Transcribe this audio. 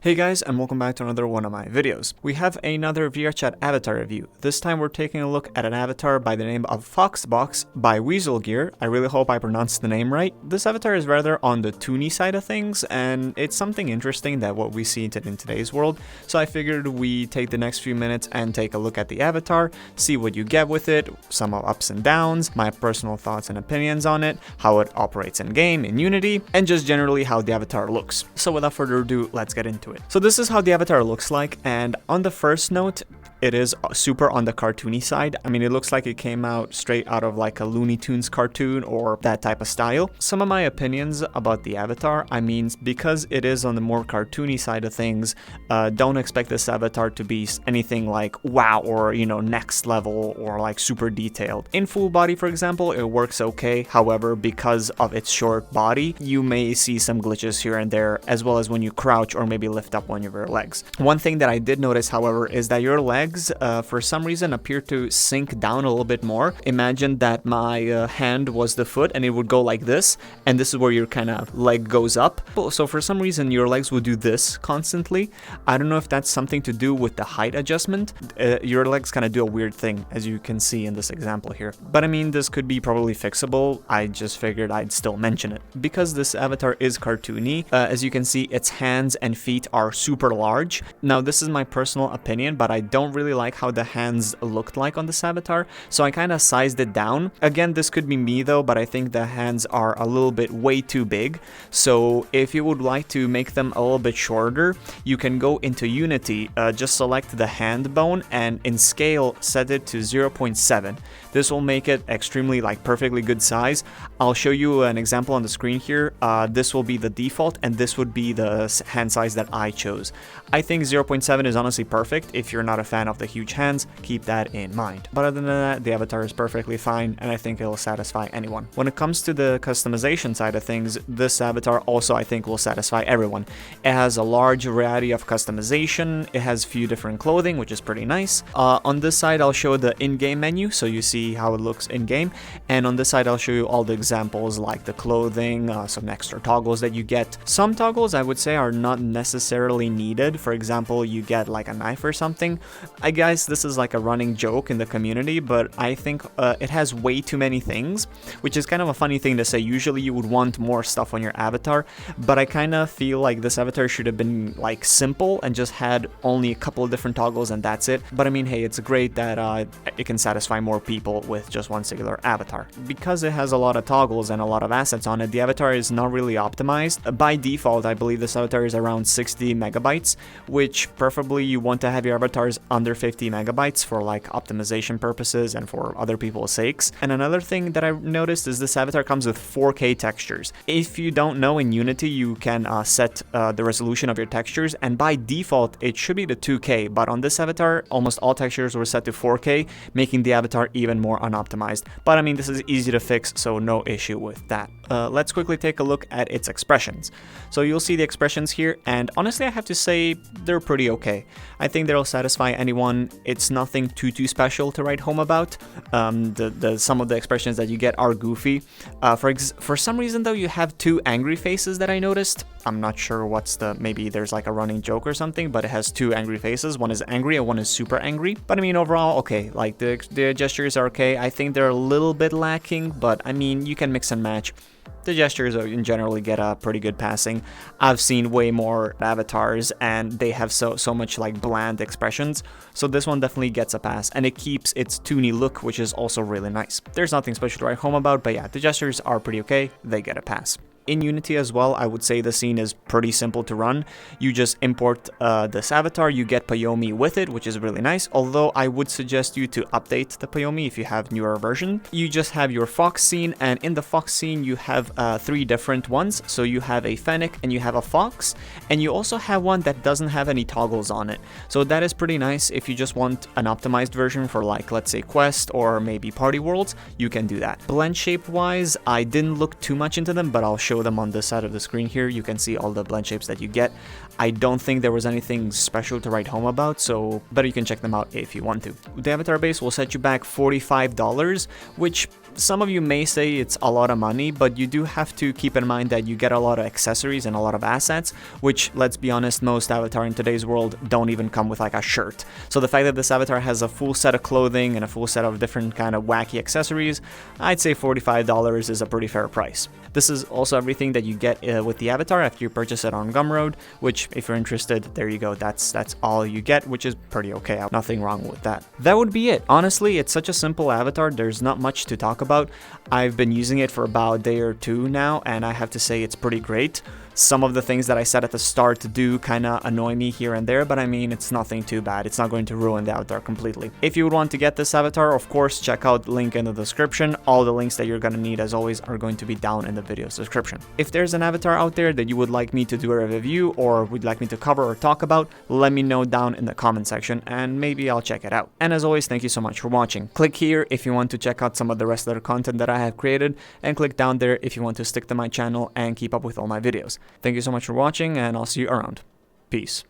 Hey guys, and welcome back to another one of my videos. We have another VRChat avatar review. This time we're taking a look at an avatar by the name of FoxBox by Weasel Gear. I really hope I pronounced the name right. This avatar is rather on the toony side of things, and it's something interesting that what we see in today's world. So I figured we take the next few minutes and take a look at the avatar, see what you get with it, some ups and downs, my personal thoughts and opinions on it, how it operates in game, in Unity, and just generally how the avatar looks. So without further ado, let's get into it. So this is how the avatar looks like, and on the first note, it is super on the cartoony side. I mean, it looks like it came out straight out of like a Looney Tunes cartoon or that type of style. Some of my opinions about the avatar, I mean, because it is on the more cartoony side of things, don't expect this avatar to be anything like wow or, you know, next level or like super detailed. In full body, for example, it works okay. However, because of its short body, you may see some glitches here and there, as well as when you crouch or maybe lift up one of your legs. One thing that I did notice, however, is that your legs for some reason appear to sink down a little bit more. Imagine that my hand was the foot and it would go like this, and this is where your kind of leg goes up. So for some reason your legs would do this constantly. I don't know if that's something to do with the height adjustment. Your legs kind of do a weird thing, as you can see in this example here. But I mean, this could be probably fixable. I just figured I'd still mention it. Because this avatar is cartoony, as you can see, its hands and feet are super large. Now this is my personal opinion, but I don't really like how the hands looked like on this avatar, so I kind of sized it down. Again, this could be me though, but I think the hands are a little bit way too big. So if you would like to make them a little bit shorter, you can go into Unity, just select the hand bone, and in scale set it to 0.7. This will make it extremely perfectly good size. I'll show you an example on the screen here. This will be the default, and this would be the hand size that I chose. I think 0.7 is honestly perfect. If you're not a fan of the huge hands, keep that in mind. But other than that, the avatar is perfectly fine, and I think it'll satisfy anyone. When it comes to the customization side of things, this avatar also I think will satisfy everyone. It has a large variety of customization. It has a few different clothing, which is pretty nice. On this side, I'll show the in-game menu, so you see how it looks in-game. And on this side, I'll show you all the examples like the clothing, some extra toggles that you get. Some toggles I would say are not necessarily needed. For example, you get like a knife or something. I guess this is like a running joke in the community, but I think it has way too many things, which is kind of a funny thing to say. Usually you would want more stuff on your avatar, but I kind of feel like this avatar should have been like simple and just had only a couple of different toggles and that's it. But I mean, hey, it's great that it can satisfy more people with just one singular avatar. Because it has a lot of toggles and a lot of assets on it, the avatar is not really optimized. By default, I believe this avatar is around 60 megabytes, which preferably you want to have your avatars under 50 megabytes for like optimization purposes and for other people's sakes. And another thing that I noticed is this avatar comes with 4K textures. If you don't know, in Unity you can set the resolution of your textures, and by default it should be the 2K, but on this avatar almost all textures were set to 4K, making the avatar even more unoptimized. But I mean, this is easy to fix, so no issue with that. Let's quickly take a look at its expressions. So you'll see the expressions here, and honestly I have to say they're pretty okay. I think they'll satisfy anyone. It's nothing too special to write home about. Some of the expressions that you get are goofy. For some reason though, you have two angry faces that I noticed. I'm not sure what's maybe there's like a running joke or something, but it has two angry faces. One is angry and one is super angry. But I mean, overall, okay, like the gestures are okay. I think they're a little bit lacking, but I mean, you can mix and match. The gestures in generally get a pretty good passing. I've seen way more avatars and they have so much like bland expressions, so this one definitely gets a pass, and it keeps its toony look, which is also really nice. There's nothing special to write home about, but yeah, the gestures are pretty okay. They get a pass. In Unity as well, I would say the scene is pretty simple to run. You just import this avatar, you get Payomi with it, which is really nice, although I would suggest you to update the Payomi if you have newer version. You just have your fox scene, and in the fox scene you have three different ones. So you have a fennec and you have a fox, and you also have one that doesn't have any toggles on it. So that is pretty nice. If you just want an optimized version for like, let's say quest or maybe party worlds, you can do that. Blend shape wise, I didn't look too much into them, but I'll show them on this side of the screen here. You can see all the blend shapes that you get. I don't think there was anything special to write home about, so but you can check them out if you want to. The avatar base will set you back $45, which Some of you may say it's a lot of money, but you do have to keep in mind that you get a lot of accessories and a lot of assets, which, let's be honest, most avatar in today's world don't even come with like a shirt. So the fact that this avatar has a full set of clothing and a full set of different kind of wacky accessories, I'd say $45 is a pretty fair price. This is also everything that you get with the avatar after you purchase it on Gumroad, which, if you're interested, there you go. That's all you get, which is pretty okay. Nothing wrong with that. That would be it. Honestly, it's such a simple avatar. There's not much to talk about. I've been using it for about a day or two now, and I have to say it's pretty great. Some of the things that I said at the start do kind of annoy me here and there, but I mean, it's nothing too bad. It's not going to ruin the avatar completely. If you would want to get this avatar, of course, check out the link in the description. All the links that you're going to need, as always, are going to be down in the video's description. If there's an avatar out there that you would like me to do a review or would like me to cover or talk about, let me know down in the comment section and maybe I'll check it out. And as always, thank you so much for watching. Click here if you want to check out some of the rest of the content that I have created, and click down there if you want to stick to my channel and keep up with all my videos. Thank you so much for watching, and I'll see you around. Peace.